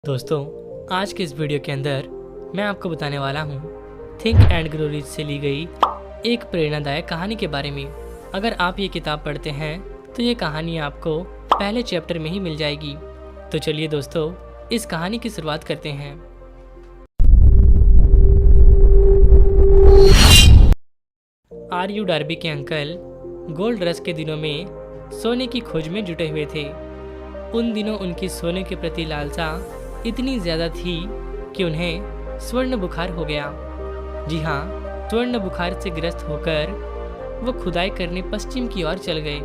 दोस्तों, आज के इस वीडियो के अंदर मैं आपको बताने वाला हूँ थिंक एंड ग्रो रिच से ली गई एक प्रेरणादायक कहानी के बारे में। अगर आप ये किताब पढ़ते हैं तो ये कहानी आपको पहले चैप्टर में ही मिल जाएगी। तो चलिए दोस्तों, इस कहानी की शुरुआत करते हैं। आर.यू. डार्बी के अंकल गोल्ड रश के दिनों में सोने की खोज में जुटे हुए थे। उन दिनों उनकी सोने के प्रति लालसा इतनी ज़्यादा थी कि उन्हें स्वर्ण बुखार हो गया। जी हाँ, स्वर्ण बुखार से ग्रस्त होकर वो खुदाई करने पश्चिम की ओर चल गए।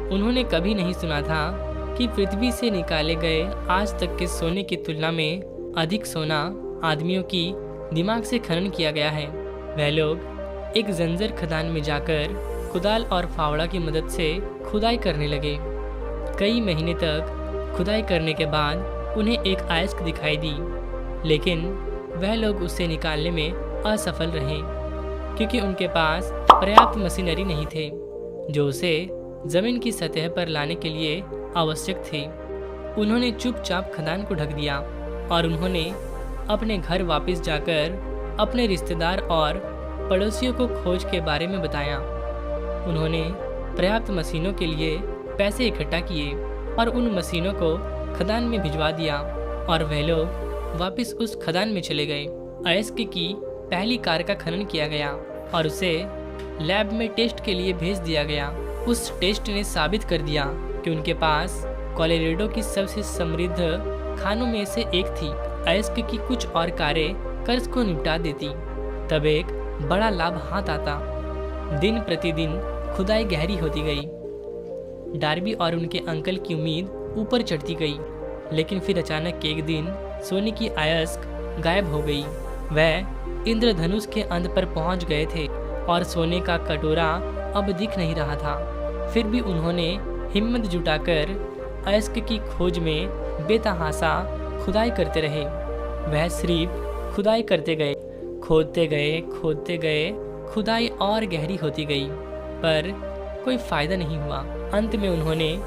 उन्होंने कभी नहीं सुना था कि पृथ्वी से निकाले गए आज तक के सोने की तुलना में अधिक सोना आदमियों की दिमाग से खनन किया गया है। वह लोग एक जंजर खदान में जाकर कुदाल और फावड़ा की मदद से खुदाई करने लगे। कई महीने तक खुदाई करने के बाद उन्हें एक अयस्क दिखाई दी, लेकिन वह लोग उसे निकालने में असफल रहे क्योंकि उनके पास पर्याप्त मशीनरी नहीं थे जो उसे जमीन की सतह पर लाने के लिए आवश्यक थे। उन्होंने चुपचाप खदान को ढक दिया और उन्होंने अपने घर वापस जाकर अपने रिश्तेदार और पड़ोसियों को खोज के बारे में बताया। उन्होंने पर्याप्त मशीनों के लिए पैसे इकट्ठा किए और उन मशीनों को खदान में भिजवा दिया और वह लोग वापस उस खदान में चले गए। अयस्क की पहली कार का खनन किया गया और उसे लैब में टेस्ट के लिए भेज दिया गया। उस टेस्ट ने साबित कर दिया कि उनके पास कोलोराडो की सबसे समृद्ध खानों में से एक थी। अयस्क की कुछ और कारें कर्ज को निपटा देती, तब एक बड़ा लाभ हाथ आता। दिन प्रतिदिन खुदाई गहरी होती गई। डार्बी और उनके अंकल की उम्मीद ऊपर चढ़ती गई, लेकिन फिर अचानक एक दिन सोने की अयस्क गायब हो गई। वह इंद्रधनुष के अंत पर पहुंच गए थे और सोने का कटोरा अब दिख नहीं रहा था। फिर भी उन्होंने हिम्मत जुटाकर अयस्क की खोज में बेतहाशा खुदाई करते रहे। वह सिर्फ खुदाई करते गए, खोदते गए, खुदाई और गहरी होती गई, पर कोई फायदा नहीं हुआ। अंत में उन्होंने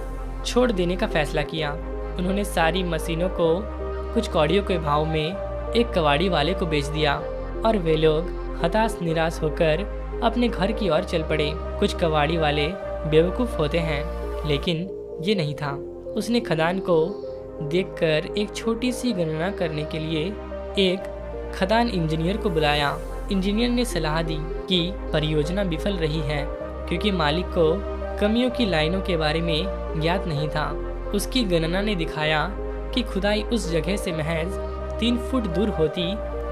छोड़ देने का फैसला किया। उन्होंने सारी मशीनों को कुछ कौड़ियों के भाव में एक कबाड़ी वाले को बेच दिया और वे लोग हताश निराश होकर अपने घर की ओर चल पड़े। कुछ कबाड़ी वाले बेवकूफ़ होते हैं, लेकिन ये नहीं था। उसने खदान को देखकर एक छोटी सी गणना करने के लिए एक खदान इंजीनियर को बुलाया। इंजीनियर ने सलाह दी कि परियोजना विफल रही है क्योंकि मालिक को कमियों की लाइनों के बारे में ज्ञात नहीं था। उसकी गणना ने दिखाया कि खुदाई उस जगह से महज 3 फुट दूर होती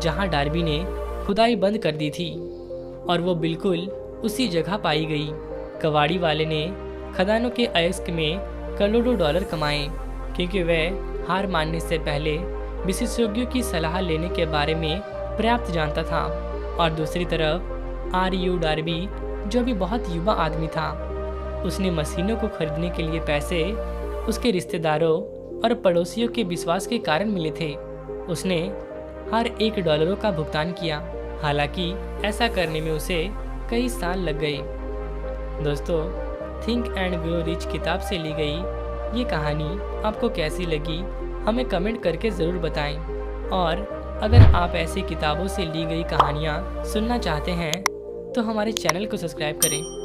जहां डार्बी ने खुदाई बंद कर दी थी, और वो बिल्कुल उसी जगह पाई गई। कबाड़ी वाले ने खदानों के अयस्क में करोड़ों डॉलर कमाए क्योंकि वह हार मानने से पहले विशेषज्ञों की सलाह लेने के बारे में पर्याप्त जानता था। और दूसरी तरफ आर.यू. डार्बी, जो भी बहुत युवा आदमी था, उसने मशीनों को खरीदने के लिए पैसे उसके रिश्तेदारों और पड़ोसियों के विश्वास के कारण मिले थे। उसने हर $1 का भुगतान किया, हालांकि ऐसा करने में उसे कई साल लग गए। दोस्तों, थिंक एंड ग्रो रिच किताब से ली गई ये कहानी आपको कैसी लगी हमें कमेंट करके ज़रूर बताएं। और अगर आप ऐसी किताबों से ली गई कहानियाँ सुनना चाहते हैं तो हमारे चैनल को सब्सक्राइब करें।